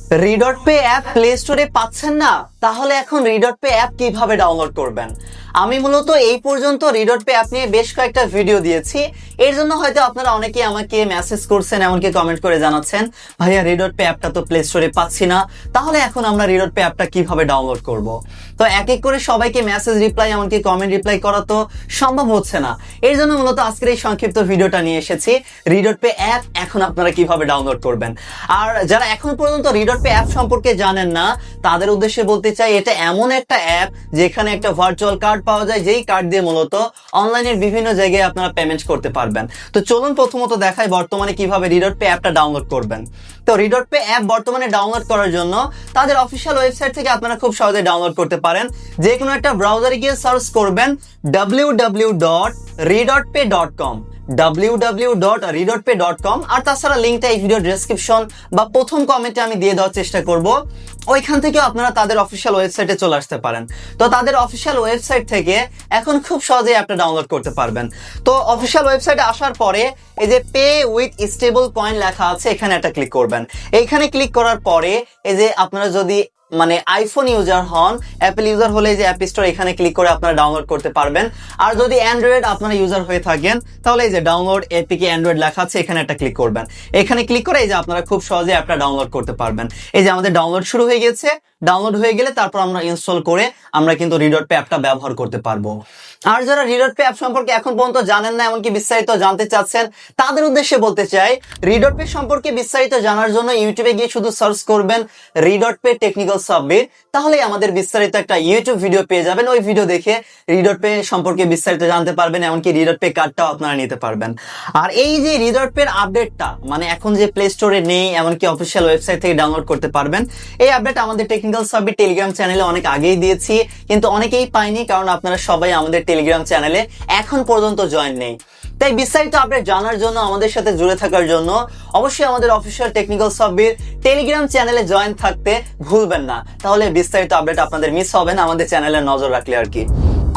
রিডট pay app play স্টোরে পাচ্ছেন না? তাহলে এখন রিডট পে অ্যাপ কিভাবে ডাউনলোড করবেন? আমি মূলত এই পর্যন্ত রিডট পে অ্যাপ নিয়ে বেশ কয়েকটা ভিডিও দিয়েছি। এর জন্য হয়তো আপনারা অনেকেই আমাকে মেসেজ করছেন, এমনকি কমেন্ট করে জানাচ্ছেন, ভাইয়া রিডট পে অ্যাপটা তো প্লে স্টোরে পাচ্ছি না, তাহলে এখন আমরা রিডট পে অ্যাপটা কিভাবে ডাউনলোড করব? তো এক এক করে সবাইকে মেসেজ রিপ্লাই, এমনকি কমেন্ট রিপ্লাই করা তো সম্ভব হচ্ছে না। এর জন্য মূলত আজকের এই সংক্ষিপ্ত ভিডিওটা নিয়ে এসেছি, রিডট পে অ্যাপ এখন আপনারা কিভাবে ডাউনলোড করবেন। আর যারা এখন পর্যন্ত রিডট পে অ্যাপ সম্পর্কে জানেন না, তাদের উদ্দেশ্যে বলতে চাই, এটা এমন একটা অ্যাপ যেখানে একটা ভার্চুয়াল কার্ড পাওয়া যায়, যেই কার্ড দিয়ে মূলত অনলাইনের বিভিন্ন জায়গায় আপনারা পেমেন্ট করতে পারবেন। তো চলুন প্রথমত দেখাই বর্তমানে কিভাবে রিডট পে অ্যাপটা ডাউনলোড করবেন। তো রিডট পে অ্যাপ বর্তমানে ডাউনলোড করার জন্য তাদের অফিসিয়াল ওয়েবসাইট থেকে আপনারা খুব সহজে ডাউনলোড করতে পারেন। যে কোনো একটা ব্রাউজারে গিয়ে সার্চ করবেন www.redotpay.com www.redotpay.com, আর তাছাড়া লিঙ্কটা এই ভিডিও ডেসক্রিপশন বা প্রথম কমেন্টে আমি দিয়ে দেওয়ার চেষ্টা করব। ওইখান থেকেও আপনারা তাদের অফিসিয়াল ওয়েবসাইটে চলে আসতে পারেন। তো তাদের অফিসিয়াল ওয়েবসাইট থেকে এখন খুব সহজেই অ্যাপটা ডাউনলোড করতে পারবেন। তো অফিসিয়াল ওয়েবসাইটে আসার পরে এই যে পে উইথ স্টেবল কয়েন লেখা আছে, এখানে একটা ক্লিক করবেন। এইখানে ক্লিক করার পরে এই যে আপনারা যদি আইফোন ইউজার হন, অ্যাপেল ইউজার হলে যে অ্যাপ স্টোর, এখানে ক্লিক করে আপনারা ডাউনলোড করতে পারবেন। আর যদি অ্যান্ড্রয়েড আপনারা ইউজার হয়ে থাকেন, তাহলে এই যে ডাউনলোড এপিকে অ্যান্ড্রয়েড লেখা আছে, এখানে একটা ক্লিক করবেন। এখানে ক্লিক করে এই যে আপনারা খুব সহজে অ্যাপটা ডাউনলোড করতে পারবেন। এই যে আমাদের ডাউনলোড শুরু হয়ে গেছে। ডাউনলোড হয়ে গেলে তারপর আমরা ইনস্টল করে আমরা কিন্তু রিডট পে অ্যাপটা ব্যবহার করতে পারবো। আর যারা রিডট পে অ্যাপ সম্পর্কে এখন পর্যন্ত জানেন না, এমনকি বিস্তারিত জানতে চাচ্ছেন, তাদের উদ্দেশ্যে বলতে চাই, রিডট পে সম্পর্কে বিস্তারিত জানার জন্য ইউটিউবে গিয়ে শুধু সার্চ করবেন রিডট পে টেকনিক্যাল সাব্বির, তাহলেই আমাদের বিস্তারিত একটা ইউটিউব ভিডিও পেয়ে যাবেন। ওই ভিডিও দেখে রিডট পে সম্পর্কে বিস্তারিত জানতে পারবেন, এমনকি রিডট পে কার্ডটাও আপনারা নিতে পারবেন। আর এই যে রিডট পে আপডেটটা এখন যে প্লে স্টোরে নেই, এমনকি অফিসিয়াল ওয়েবসাইট থেকে ডাউনলোড করতে পারবেন, এই আপডেট আমাদের টেকনিক্যাল সাব্বির টেলিগ্রাম চ্যানেলে অনেক আগেই দিয়েছি, কিন্তু অনেকেই পাইনি, কারণ আপনারা সবাই আমাদের টেলিগ্রাম চ্যানেলে এখন পর্যন্ত জয়েন নেই। তাই বিস্তারিত আপডেট জানার জন্য, আমাদের সাথে জুড়ে থাকার জন্য অবশ্যই আমাদের অফিসিয়াল টেকনিক্যাল সাব্বির টেলিগ্রাম চ্যানেলে জয়েন থাকতে ভুলবেন না, তাহলে বিস্তারিত আপডেট আপনাদের মিস হবে না, আমাদের চ্যানেলে নজর রাখলে আর কি।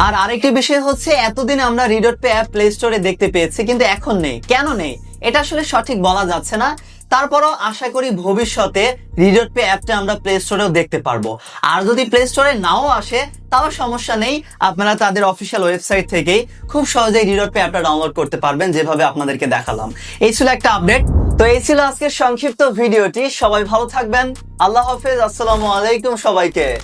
আর আরেকটি বিষয় হচ্ছে, এতদিন আমরা রিডট পে অ্যাপ প্লে স্টোরে দেখতে পেয়েছি, কিন্তু এখন নেই। কেন নেই এটা আসলে সঠিক বলা যাচ্ছে না। তারপরও আশা করি ভবিষ্যতে রিডট পে অ্যাপটা আমরা প্লে স্টোরেও দেখতে পারবো। আর যদি প্লে স্টোরে নাও আসে, তাও সমস্যা নেই, আপনারা তাদের অফিসিয়াল ওয়েবসাইট থেকেই খুব সহজেই রিডট পে অ্যাপটা ডাউনলোড করতে পারবেন, যেভাবে আপনাদেরকে দেখালাম। এই ছিল একটা আপডেট। তো এই ছিল আজকের সংক্ষিপ্ত ভিডিওটি। সবাই ভালো থাকবেন। আল্লাহ হাফেজ। আসসালামু আলাইকুম সবাইকে।